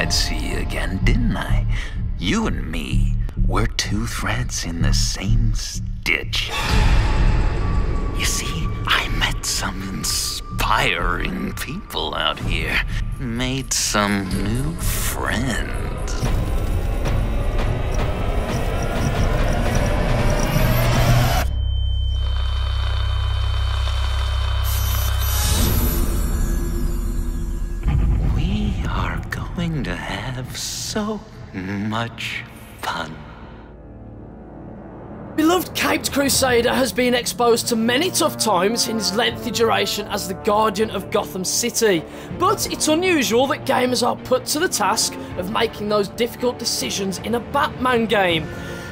I'd see you again, didn't I? You and me, we're two threads in the same stitch. You see, I met some inspiring people out here. Made some new friends. We are going to have so much fun. Beloved Caped Crusader has been exposed to many tough times in his lengthy duration as the Guardian of Gotham City, but it's unusual that gamers are put to the task of making those difficult decisions in a Batman game.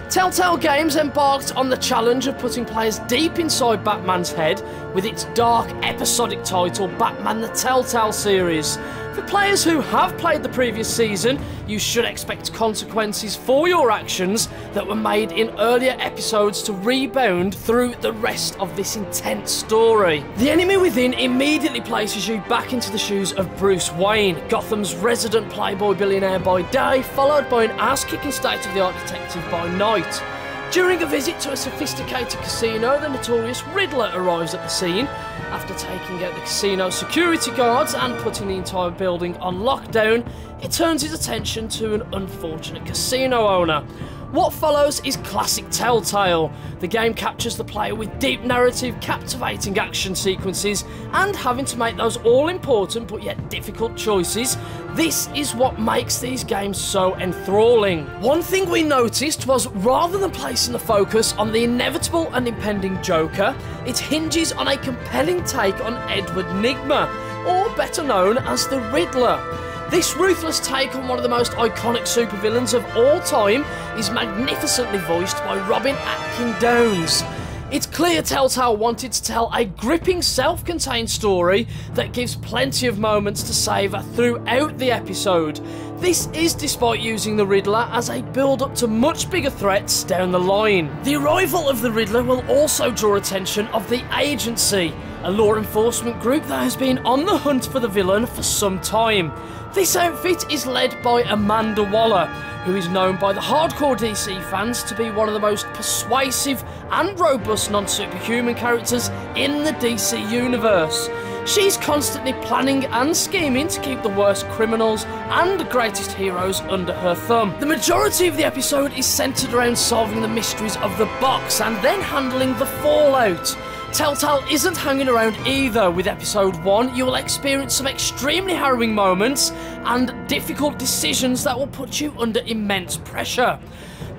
Telltale Games embarked on the challenge of putting players deep inside Batman's head with its dark, episodic title, Batman the Telltale series. For players who have played the previous season, you should expect consequences for your actions that were made in earlier episodes to rebound through the rest of this intense story. The Enemy Within immediately places you back into the shoes of Bruce Wayne, Gotham's resident playboy billionaire by day, followed by an ass-kicking state-of-the-art detective by night. During a visit to a sophisticated casino, the notorious Riddler arrives at the scene. After taking out the casino security guards and putting the entire building on lockdown, he turns his attention to an unfortunate casino owner. What follows is classic Telltale. The game captures the player with deep narrative, captivating action sequences, and having to make those all-important but yet difficult choices. This is what makes these games so enthralling. One thing we noticed was, rather than placing the focus on the inevitable and impending Joker, it hinges on a compelling take on Edward Nygma, or better known as the Riddler. This ruthless take on one of the most iconic supervillains of all time is magnificently voiced by Robin Atkin Downes. It's clear Telltale wanted to tell a gripping, self-contained story that gives plenty of moments to savour throughout the episode. This is despite using the Riddler as a build-up to much bigger threats down the line. The arrival of the Riddler will also draw attention of the Agency, a law enforcement group that has been on the hunt for the villain for some time. This outfit is led by Amanda Waller, who is known by the hardcore DC fans to be one of the most persuasive and robust non-superhuman characters in the DC universe. She's constantly planning and scheming to keep the worst criminals and greatest heroes under her thumb. The majority of the episode is centred around solving the mysteries of the box and then handling the fallout. Telltale isn't hanging around either. With episode 1, you will experience some extremely harrowing moments and difficult decisions that will put you under immense pressure.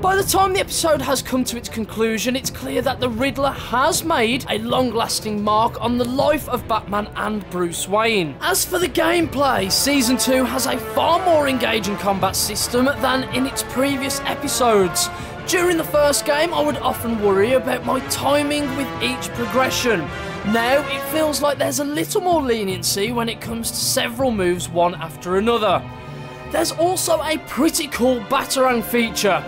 By the time the episode has come to its conclusion, it's clear that the Riddler has made a long-lasting mark on the life of Batman and Bruce Wayne. As for the gameplay, Season 2 has a far more engaging combat system than in its previous episodes. During the first game, I would often worry about my timing with each progression. Now, it feels like there's a little more leniency when it comes to several moves one after another. There's also a pretty cool Batarang feature,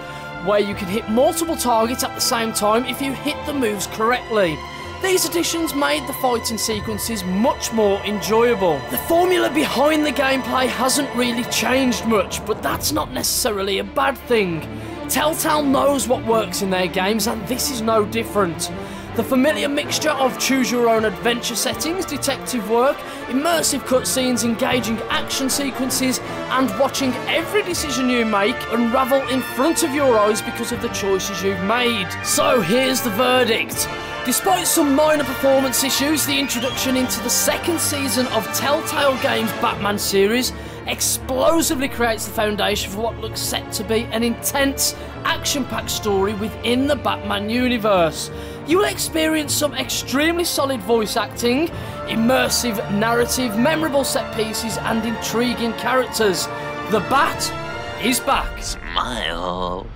where you can hit multiple targets at the same time if you hit the moves correctly. These additions made the fighting sequences much more enjoyable. The formula behind the gameplay hasn't really changed much, but that's not necessarily a bad thing. Telltale knows what works in their games, and this is no different. The familiar mixture of choose-your-own-adventure settings, detective work, immersive cutscenes, engaging action sequences, and watching every decision you make unravel in front of your eyes because of the choices you've made. So here's the verdict. Despite some minor performance issues, the introduction into the second season of Telltale Games' Batman series explosively creates the foundation for what looks set to be an intense, action-packed story within the Batman universe. You will experience some extremely solid voice acting, immersive narrative, memorable set pieces, and intriguing characters. The Bat is back. Smile.